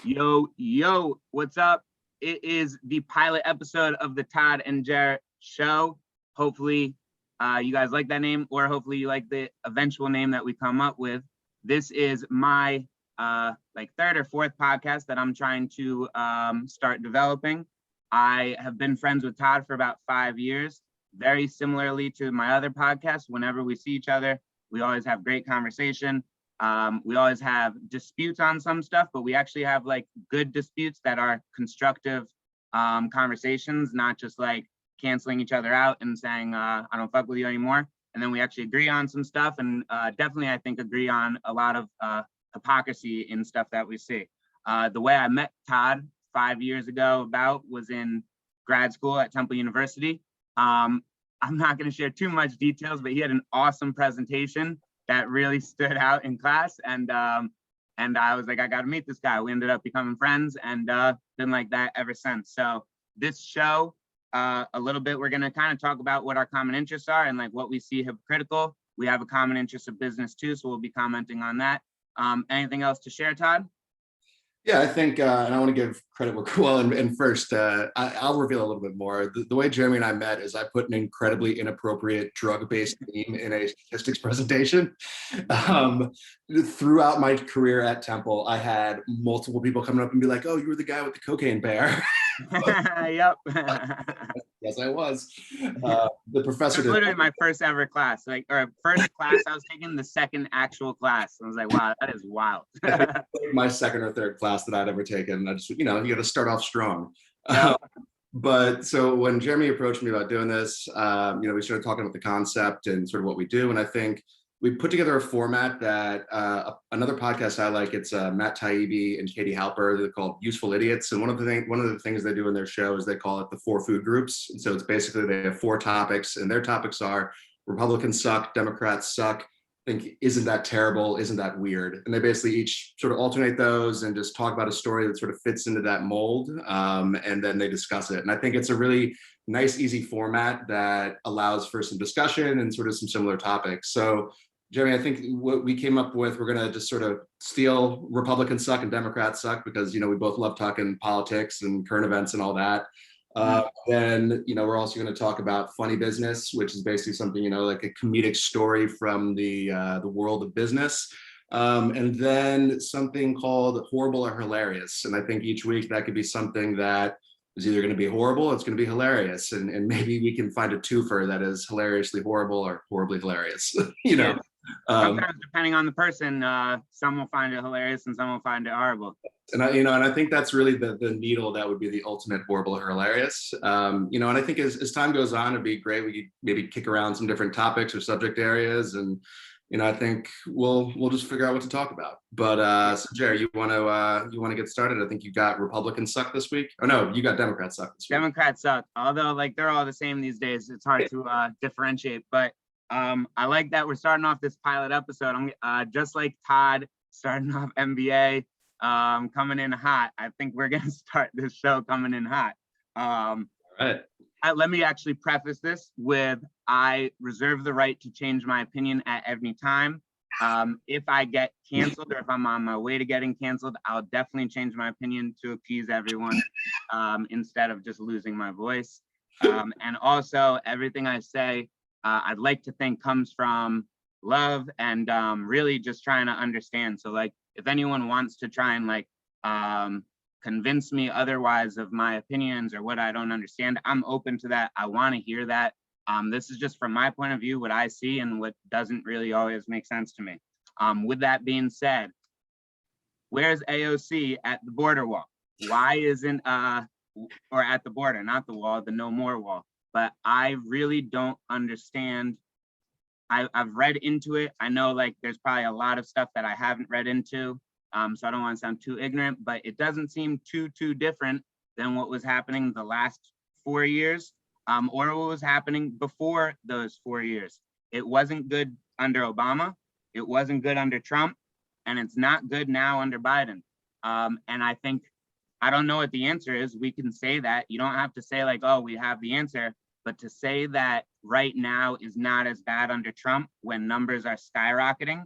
Yo, what's up? It is the pilot episode of the Todd and Jer show. Hopefully, you guys like that name, or hopefully you like the eventual name that we come up with. This is my third or fourth podcast that I'm trying to start developing. I have been friends with Todd for about 5 years. Very similarly to my other podcast, whenever we see each other, we always have great conversation. We always have disputes on some stuff, but we actually have like good disputes that are constructive conversations, not just like canceling each other out and saying, I don't fuck with you anymore. And then we actually agree on some stuff, and definitely, I think, agree on a lot of hypocrisy in stuff that we see. The way I met Todd 5 years ago was in grad school at Temple University. I'm not going to share too much details, but he had an awesome presentation that really stood out in class, and I was like, I got to meet this guy. We ended up becoming friends, and been like that ever since. So this show, a little bit, we're going to kind of talk about what our common interests are and like what we see hypocritical. We have a common interest of business too, so we'll be commenting on that. Anything else to share, Todd? Yeah, I think, and I want to give credit where, well, and first, I'll reveal a little bit more. The way Jeremy and I met is I put an incredibly inappropriate drug-based theme in a statistics presentation. Throughout my career at Temple, I had multiple people coming up and be like, "Oh, you were the guy with the cocaine bear." Yep. Yes, I was. The professor. It was literally my first ever class, first class I was taking, the second actual class. I was like, wow, that is wild. My second or third class that I'd ever taken. I just, you got to start off strong. Yep. But so when Jeremy approached me about doing this, we started talking about the concept and sort of what we do. And I think we put together a format that another podcast I like. It's Matt Taibbi and Katie Halper. They're called Useful Idiots. And one of the things they do in their show is they call it the 4 food groups. And so it's basically they have 4 topics, and their topics are Republicans suck, Democrats suck, think isn't that terrible, isn't that weird, and they basically each sort of alternate those and just talk about a story that sort of fits into that mold, and then they discuss it. And I think it's a really nice, easy format that allows for some discussion and sort of some similar topics. So Jeremy, I think what we came up with, we're going to just sort of steal Republicans suck and Democrats suck because, we both love talking politics and current events and all that. Then, we're also going to talk about funny business, which is basically something, like a comedic story from the world of business. And then something called horrible or hilarious. And I think each week that could be something that is either going to be horrible or it's going to be hilarious. And maybe we can find a twofer that is hilariously horrible or horribly hilarious, Yeah. Sometimes, depending on the person, some will find it hilarious and some will find it horrible. And I think that's really the needle that would be the ultimate horrible or hilarious. And I think as time goes on, it'd be great. We could maybe kick around some different topics or subject areas, and I think we'll just figure out what to talk about. But so Jerry, you want to get started? I think you got Republicans suck this week. Oh no, you got Democrats suck this week. Democrats suck. Although they're all the same these days, it's hard to differentiate. But I like that we're starting off this pilot episode. I'm just like Todd starting off NBA, coming in hot. I think we're gonna start this show coming in hot. All right. Let me actually preface this with, I reserve the right to change my opinion at any time. If I get canceled or if I'm on my way to getting canceled, I'll definitely change my opinion to appease everyone, instead of just losing my voice. And also, everything I say, I'd like to think comes from love and really just trying to understand. So if anyone wants to try and convince me otherwise of my opinions or what I don't understand, I'm open to that. I want to hear that. This is just from my point of view, what I see and what doesn't really always make sense to me. With that being said, where's AOC at the border wall? Why isn't, or at the border, not the wall, the no more wall? But I really don't understand. I've read into it. I know there's probably a lot of stuff that I haven't read into. So I don't want to sound too ignorant, but it doesn't seem too different than what was happening the last 4 years, or what was happening before those 4 years. It wasn't good under Obama. It wasn't good under Trump, and it's not good now under Biden. And I think, I don't know what the answer is. We can say that. You don't have to say oh, we have the answer, but to say that right now is not as bad under Trump when numbers are skyrocketing,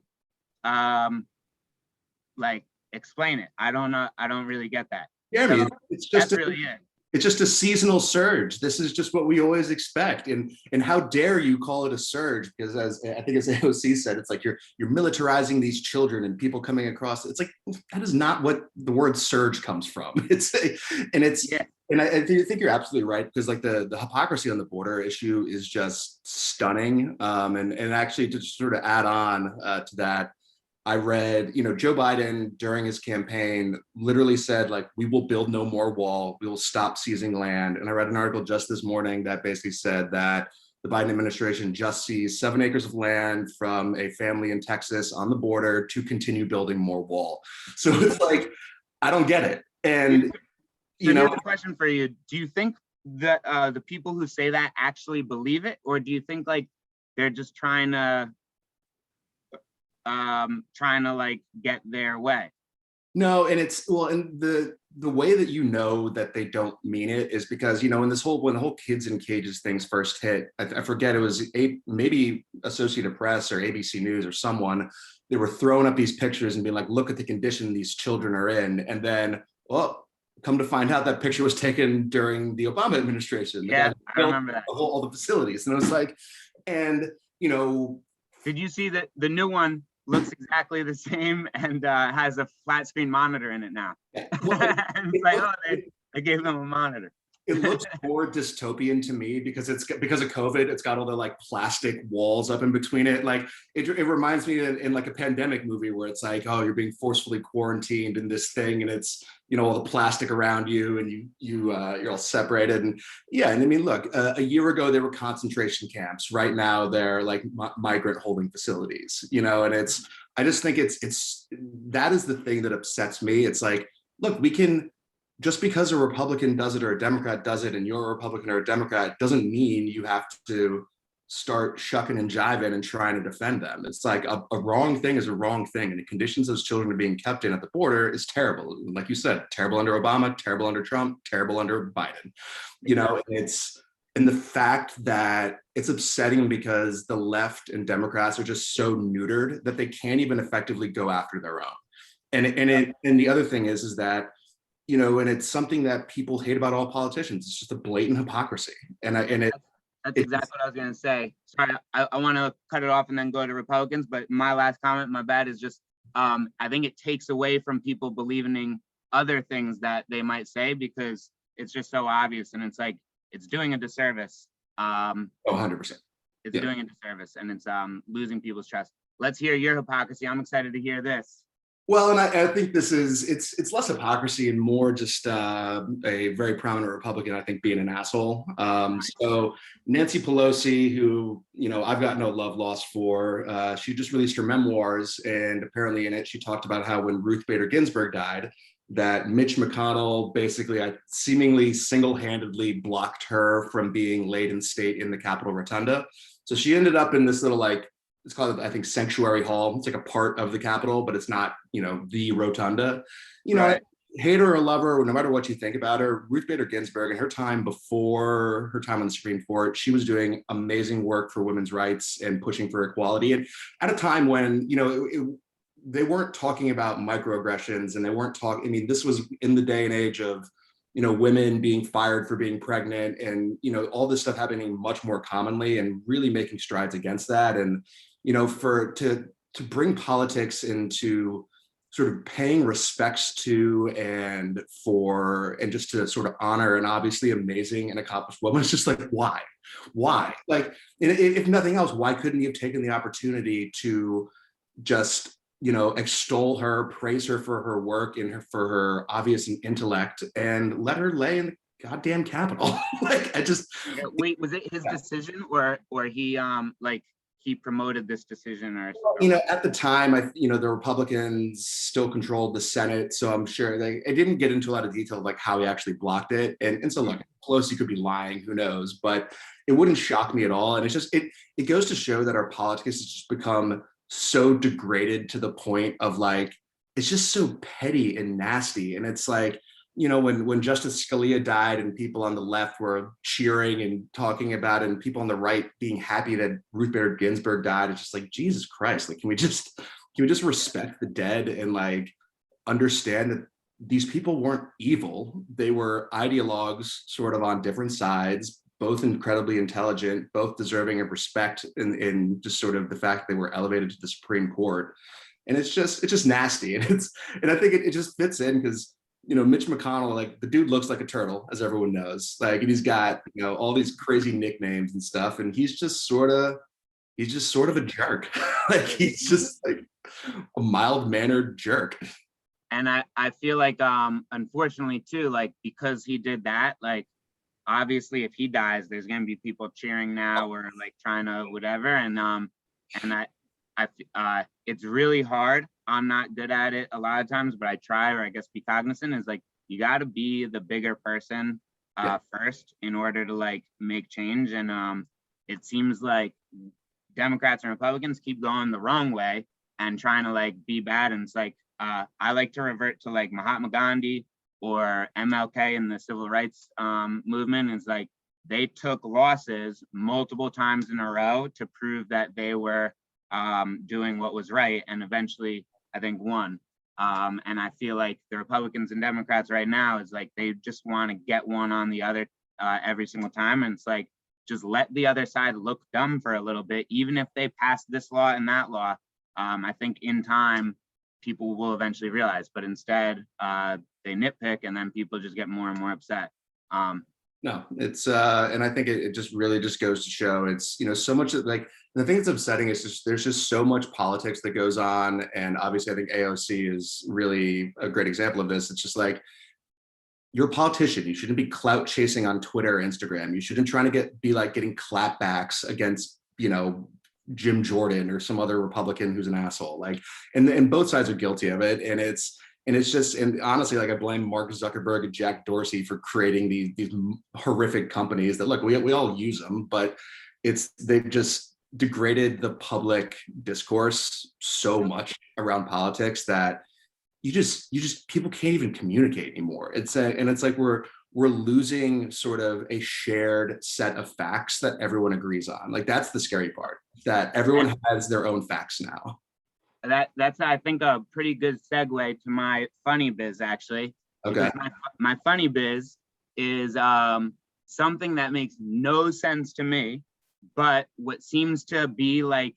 explain it. I don't know. I don't really get that. Jeremy, So it's just that's really it. it's just a seasonal surge. This is just what we always expect. And how dare you call it a surge? Because as I think as AOC said, it's like you're militarizing these children and people coming across. It's like that is not what the word surge comes from. Yeah. And I think you're absolutely right, because like the hypocrisy on the border issue is just stunning. And actually to sort of add on to that, I read, Joe Biden during his campaign literally said, like, we will build no more wall. We will stop seizing land. And I read an article just this morning that basically said that the Biden administration just seized 7 acres of land from a family in Texas on the border to continue building more wall. So it's like, I don't get it. And, So here's a question for you. Do you think that the people who say that actually believe it? Or do you think like they're just trying to like get their way? No, and the way that that they don't mean it is because in when the whole kids in cages things first hit, I forget, it was maybe Associated Press or ABC News or someone, they were throwing up these pictures and being like, look at the condition these children are in, and then come to find out that picture was taken during the Obama administration. Yeah, I remember that. All the facilities, and it was like, and did you see that the new one looks exactly the same and has a flat screen monitor in it now? Yeah. Well, and it's like, they gave them a monitor. It looks more dystopian to me because of COVID. It's got all the like plastic walls up in between it. Like it reminds me in like a pandemic movie where it's like, oh, you're being forcefully quarantined in this thing, and it's all the plastic around you, and you're all separated. And yeah, and I mean, look, a year ago there were concentration camps. Right now they're like migrant holding facilities. And I just think it's that is the thing that upsets me. It's like, look, we can. Just because a Republican does it or a Democrat does it and you're a Republican or a Democrat doesn't mean you have to start shucking and jiving and trying to defend them. It's like a wrong thing is a wrong thing. And the conditions those children are being kept in at the border is terrible. Like you said, terrible under Obama, terrible under Trump, terrible under Biden. And the fact that it's upsetting because the left and Democrats are just so neutered that they can't even effectively go after their own. And the other thing is that and it's something that people hate about all politicians. It's just a blatant hypocrisy. That's exactly what I was going to say. Sorry, I want to cut it off and then go to Republicans. But my last comment, my bad, is just I think it takes away from people believing other things that they might say because it's just so obvious. And it's like, it's doing a disservice. 100%. It's doing a disservice, and it's losing people's trust. Let's hear your hypocrisy. I'm excited to hear this. Well, and I think it's less hypocrisy and more just a very prominent Republican, I think, being an asshole. So Nancy Pelosi, who, I've got no love lost for, she just released her memoirs, and apparently in it, she talked about how when Ruth Bader Ginsburg died, that Mitch McConnell basically seemingly single-handedly blocked her from being laid in state in the Capitol Rotunda. So she ended up in this little it's called, I think, Sanctuary Hall. It's like a part of the Capitol, but it's not, the rotunda. Right. Hate her or love her, no matter what you think about her, Ruth Bader Ginsburg, in her time before her time on the Supreme Court, she was doing amazing work for women's rights and pushing for equality. And at a time when, they weren't talking about microaggressions, and they weren't talking, this was in the day and age of, women being fired for being pregnant, and, all this stuff happening much more commonly, and really making strides against that. And, to bring politics into sort of paying respects to and just to sort of honor an obviously amazing and accomplished woman, it's just like, why? Like, if nothing else, why couldn't you have taken the opportunity to just extol her, praise her for her work and for her obvious intellect, and let her lay in the goddamn Capitol? Wait, was it his decision or he he promoted this decision? Or at the time, the Republicans still controlled the Senate, so I'm sure it didn't get into a lot of detail like how he actually blocked it. And so look, Pelosi could be lying, who knows, but it wouldn't shock me at all. And it's just it goes to show that our politics has just become so degraded to the point of it's just so petty and nasty. And it's like, when Justice Scalia died and people on the left were cheering and talking about it, and people on the right being happy that Ruth Bader Ginsburg died, it's just like, Jesus Christ, can we just respect the dead and understand that these people weren't evil. They were ideologues sort of on different sides, both incredibly intelligent, both deserving of respect in just sort of the fact they were elevated to the Supreme Court. And it's just nasty. And I think it just fits in because, you know, Mitch McConnell, like the dude looks like a turtle, as everyone knows. Like, and he's got, you know, all these crazy nicknames and stuff. And he's just sort of a jerk. Like he's just like a mild-mannered jerk. And I feel like unfortunately too, like because he did that, like obviously if he dies, there's gonna be people cheering now or like trying to whatever. And it's really hard. I'm not good at it a lot of times, but I try, or I guess be cognizant is like you gotta be the bigger person first in order to like make change. And it seems like Democrats and Republicans keep going the wrong way and trying to like be bad. And it's like I like to revert to like Mahatma Gandhi or MLK in the civil rights movement. It's like they took losses multiple times in a row to prove that they were doing what was right, and eventually I think won. And I feel like the Republicans and Democrats right now is like they just want to get one on the other every single time. And it's like just let the other side look dumb for a little bit, even if they pass this law and that law. I think in time people will eventually realize, but instead they nitpick and then people just get more and more upset. No, it's and I think it just really just goes to show it's, you know, so much like the thing that's upsetting is just there's just so much politics that goes on. And obviously I think AOC is really a great example of this. It's just like, you're a politician. You shouldn't be clout chasing on Twitter or Instagram. You shouldn't try to be like getting clapbacks against, you know, Jim Jordan or some other Republican who's an asshole. Like, and both sides are guilty of it. And it's just, and honestly, like I blame Mark Zuckerberg and Jack Dorsey for creating these horrific companies that, look, we all use them, but they've just degraded the public discourse so much around politics that you just people can't even communicate anymore. And it's like we're losing sort of a shared set of facts that everyone agrees on. Like that's the scary part, that everyone has their own facts now. That's I think a pretty good segue to my funny biz actually. Okay. My funny biz is something that makes no sense to me, but what seems to be like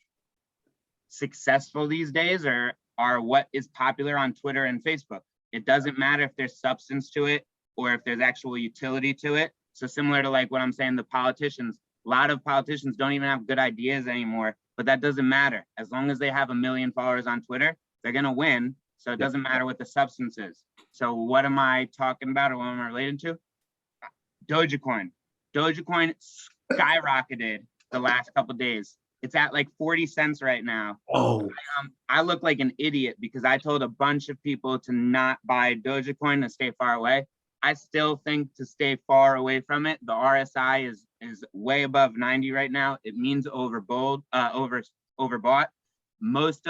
successful these days are what is popular on Twitter and Facebook. It doesn't matter if there's substance to it or if there's actual utility to it. So similar to like what I'm saying, the politicians, a lot of politicians don't even have good ideas anymore, but that doesn't matter. As long as they have 1 million followers on Twitter, they're gonna win. So it doesn't matter what the substance is. So what am I talking about, or what am I related to? Dogecoin. Dogecoin skyrocketed the last couple of days. It's at like 40 cents right now. Oh, I look like an idiot because I told a bunch of people to not buy Dogecoin, to stay far away. I still think to stay far away from it. The RSI is way above 90 right now. It means overbought. Most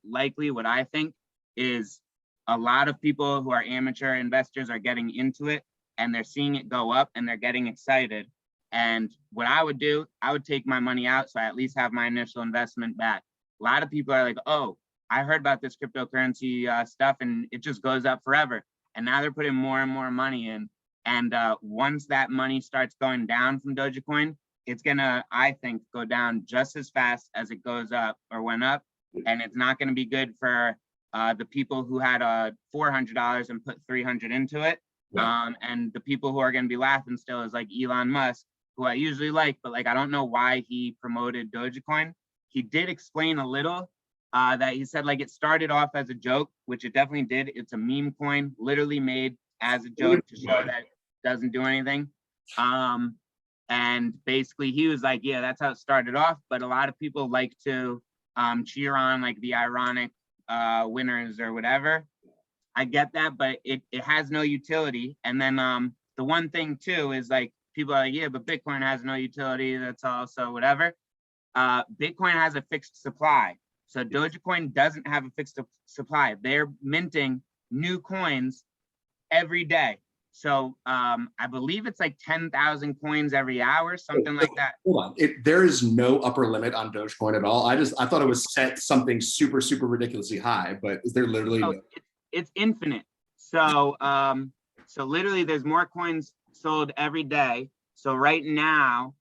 likely what I think is a lot of people who are amateur investors are getting into it and they're seeing it go up and they're getting excited. And what I would do, I would take my money out so I at least have my initial investment back. A lot of people are like, oh, I heard about this cryptocurrency stuff and it just goes up forever. And now they're putting more and more money in. And once that money starts going down from Dogecoin, it's gonna, I think, go down just as fast as it goes up or went up. And it's not gonna be good for the people who had $400 and put 300 into it. yeah. And the people who are gonna be laughing still is like Elon Musk, who I usually like, but like I don't know why he promoted Dogecoin. He did explain a little that he said like it started off as a joke, which it definitely did. It's a meme coin, literally made as a joke to show that it doesn't do anything. And basically he was like, yeah, that's how it started off. But a lot of people like to cheer on like the ironic winners or whatever. I get that, but it has no utility. And then the one thing too is like, people are like, yeah, but Bitcoin has no utility. That's also whatever. Bitcoin has a fixed supply. So Dogecoin doesn't have a fixed supply. They're minting new coins every day. So I believe it's like 10,000 coins every hour, something like that. Hold on. There is no upper limit on Dogecoin at all. I thought it was set something super, super ridiculously high, but is there literally no? it's infinite. So so literally there's more coins sold every day. So right now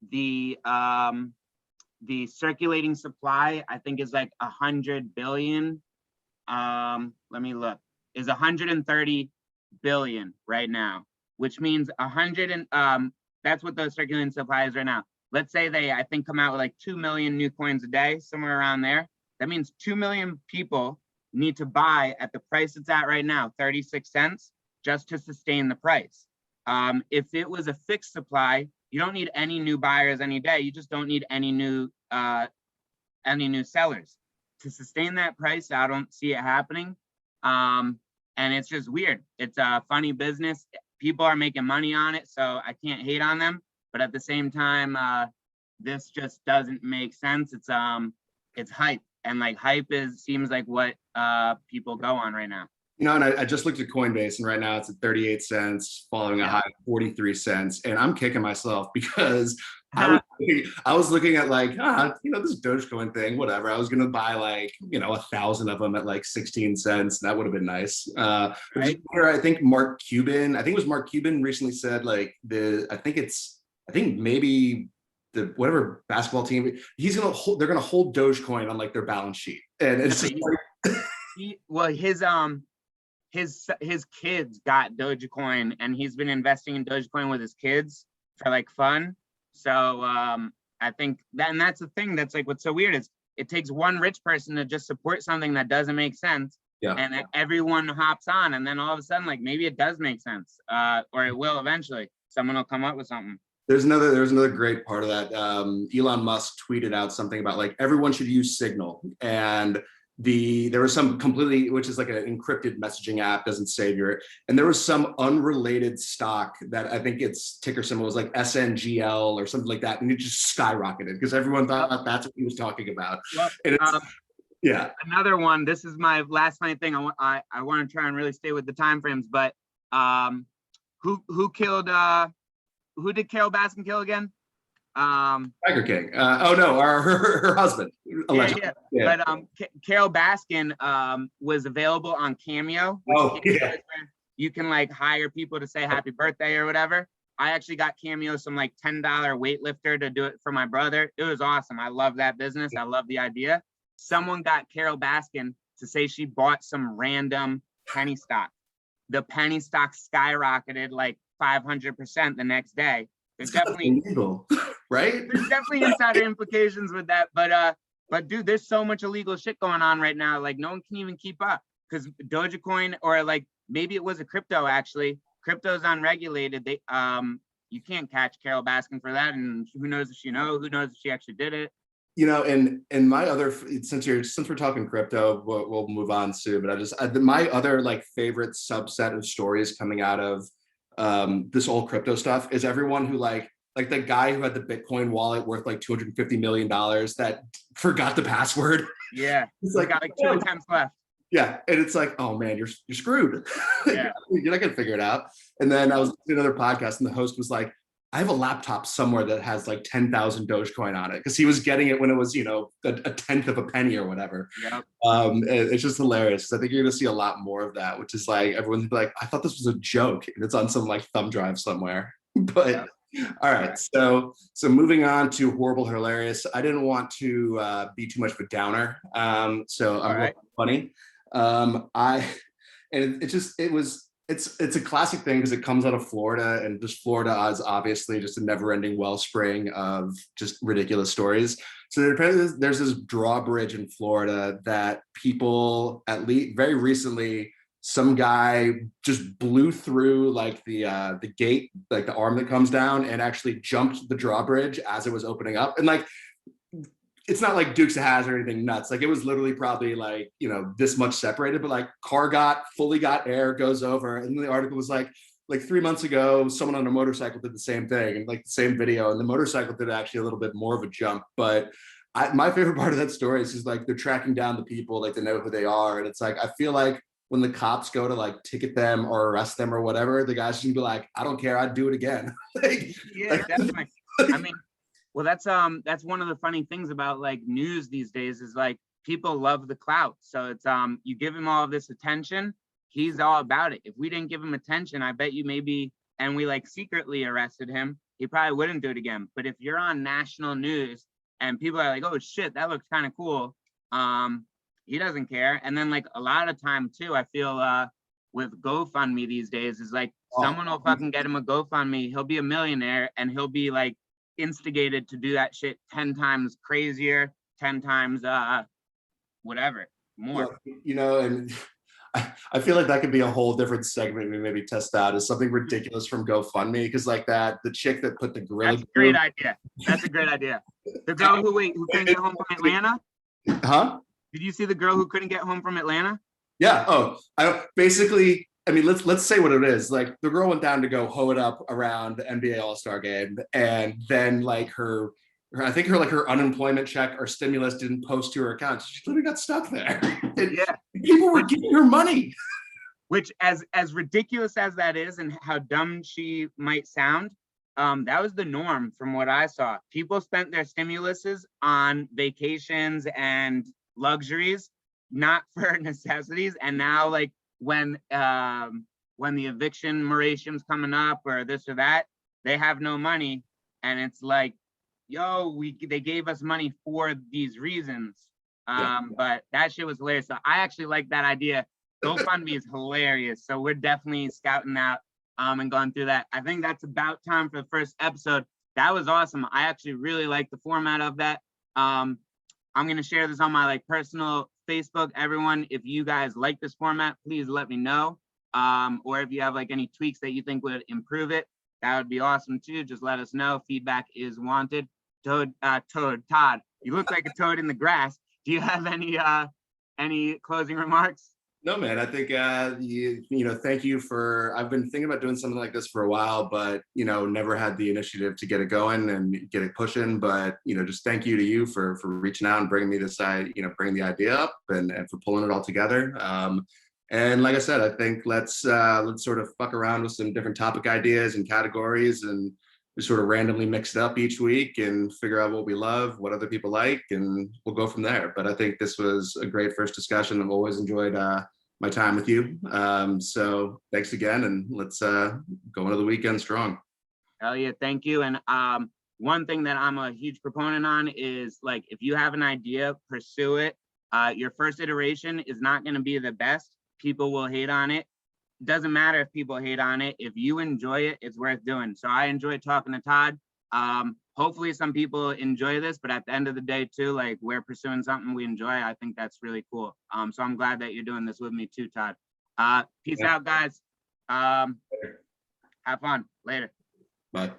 the circulating supply, I think, is like 100 billion. Let me look. Is 130 billion right now, which means 100 and that's what the circulating supply is right now. Let's say they, I think, come out with like 2 million new coins a day, somewhere around there. That means 2 million people need to buy at the price it's at right now, 36 cents, just to sustain the price. If it was a fixed supply, you don't need any new buyers any day. You just don't need any new sellers to sustain that price. I don't see it happening. And it's just weird. It's a funny business. People are making money on it, so I can't hate on them. But at the same time, this just doesn't make sense. It's hype, and like hype seems like what people go on right now. You know, and I just looked at Coinbase, and right now it's at 38 cents, following a high of 43 cents. And I'm kicking myself because I was looking at like, this Dogecoin thing, whatever. I was going to buy like, 1,000 of them at like 16 cents. That would have been nice. Right. I think Mark Cuban recently said like I think maybe the whatever basketball team they're going to hold Dogecoin on like their balance sheet. And it's just his kids got Dogecoin, and he's been investing in Dogecoin with his kids for like fun. So I think that's the thing that's like what's so weird is it takes one rich person to just support something that doesn't make sense. Yeah. And everyone hops on, and then all of a sudden, like maybe it does make sense, or it will eventually. Someone will come up with something. There's another great part of that. Elon Musk tweeted out something about like everyone should use Signal, and there was some completely, which is like an encrypted messaging app, doesn't save your, and there was some unrelated stock that I think its ticker symbol was like SNGL or something like that, and it just skyrocketed because everyone thought that's what he was talking about. Well, and yeah. Another one. This is my last funny thing. I want to try and really stay with the time frames, but who did Carol Baskin kill again? Tiger King. Oh no, her husband. Yeah. But Carol Baskin was available on Cameo. You can like hire people to say happy birthday or whatever. I actually got Cameo some like $10 weightlifter to do it for my brother. It was awesome. I love that business. I love the idea. Someone got Carol Baskin to say she bought some random penny stock. The penny stock skyrocketed like 500% the next day. There's definitely illegal, right? There's definitely insider implications with that, but dude, there's so much illegal shit going on right now. Like no one can even keep up because Dogecoin, or like maybe it was a crypto actually. Crypto's unregulated. You can't catch Carol Baskin for that, and who knows if she who knows if she actually did it. And my other, since we're talking crypto, we'll move on soon. But my other like favorite subset of stories coming out of this whole crypto stuff is everyone who like the guy who had the Bitcoin wallet worth like $250 million that forgot the password. Yeah, he's like got like 2 attempts left. Yeah, and it's like, oh man, you're screwed. Yeah. You're not gonna figure it out. And then I was listening to another podcast, and the host was like, I have a laptop somewhere that has like 10,000 Dogecoin on it, because he was getting it when it was, a tenth of a penny or whatever. Yep. It's just hilarious. I think you're gonna see a lot more of that, which is like everyone's like, I thought this was a joke, and it's on some like thumb drive somewhere. But all right, so moving on to horrible, hilarious. I didn't want to be too much of a downer, so I'm funny. It's a classic thing because it comes out of Florida, and just Florida is obviously just a never-ending wellspring of just ridiculous stories. So there's this drawbridge in Florida that people, at least very recently, some guy just blew through like the gate, like the arm that comes down, and actually jumped the drawbridge as it was opening up. And like, it's not like Dukes of Hazzard or anything nuts. Like it was literally probably like, this much separated, but like car fully got air, goes over. And the article was like 3 months ago, someone on a motorcycle did the same thing, and like the same video, and the motorcycle did actually a little bit more of a jump. But my favorite part of that story is just like they're tracking down the people, like to know who they are. And it's like, I feel like when the cops go to like ticket them or arrest them or whatever, the guys should be like, I don't care, I'd do it again. Definitely. I mean, well, that's one of the funny things about like news these days is like people love the clout. So it's you give them all of this attention, he's all about it. If we didn't give him attention, I bet you maybe, and we like secretly arrested him, he probably wouldn't do it again. But if you're on national news and people are like, oh shit, that looks kind of cool, he doesn't care. And then like a lot of time too, I feel with GoFundMe these days is like someone will fucking get him a GoFundMe, he'll be a millionaire, and he'll be like instigated to do that shit 10 times crazier, 10 times whatever, more. Look, you know, and I feel like that could be a whole different segment we maybe test out as something ridiculous from GoFundMe, because like that, the chick that put the gorilla. That's a great idea. That's a great idea. The girl who couldn't get home from Atlanta. Huh? Did you see the girl who couldn't get home from Atlanta? Yeah. Oh, basically, I mean, let's say what it is. Like the girl went down to go hoe it up around the NBA All-Star game, and then like her I think her unemployment check or stimulus didn't post to her account. She literally got stuck there. Yeah. People were giving her money. Which, as ridiculous as that is and how dumb she might sound, that was the norm from what I saw. People spent their stimuluses on vacations and luxuries, not for necessities. And now, like when the eviction moratium's coming up or this or that, they have no money, and it's like, yo, they gave us money for these reasons. But that shit was hilarious. So I actually like that idea. GoFundMe is hilarious. So we're definitely scouting out and going through that. I think that's about time for the first episode. That was awesome. I actually really like the format of that. I'm gonna share this on my like personal Facebook. Everyone, if you guys like this format, please let me know. Or if you have like any tweaks that you think would improve it, that would be awesome too. Just let us know. Feedback is wanted. Todd, you look like a toad in the grass. Do you have any closing remarks? No, man, I think, thank you for, I've been thinking about doing something like this for a while, but, never had the initiative to get it going and get it pushing. But, just thank you to you for reaching out and bringing me this side, bringing the idea up and for pulling it all together. And like I said, I think let's sort of fuck around with some different topic ideas and categories, and we sort of randomly mix it up each week and figure out what we love, what other people like, and we'll go from there. But I think this was a great first discussion. I've always enjoyed my time with you. So thanks again, and let's go into the weekend strong. Hell yeah, thank you. And one thing that I'm a huge proponent on is like, if you have an idea, pursue it. Your first iteration is not going to be the best. People will hate on it. Doesn't matter if people hate on it. If you enjoy it, it's worth doing. So I enjoyed talking to Todd. Hopefully some people enjoy this, but at the end of the day too, like we're pursuing something we enjoy. I think that's really cool. So I'm glad that you're doing this with me too, Todd. Peace out, guys. Have fun. Later. Bye.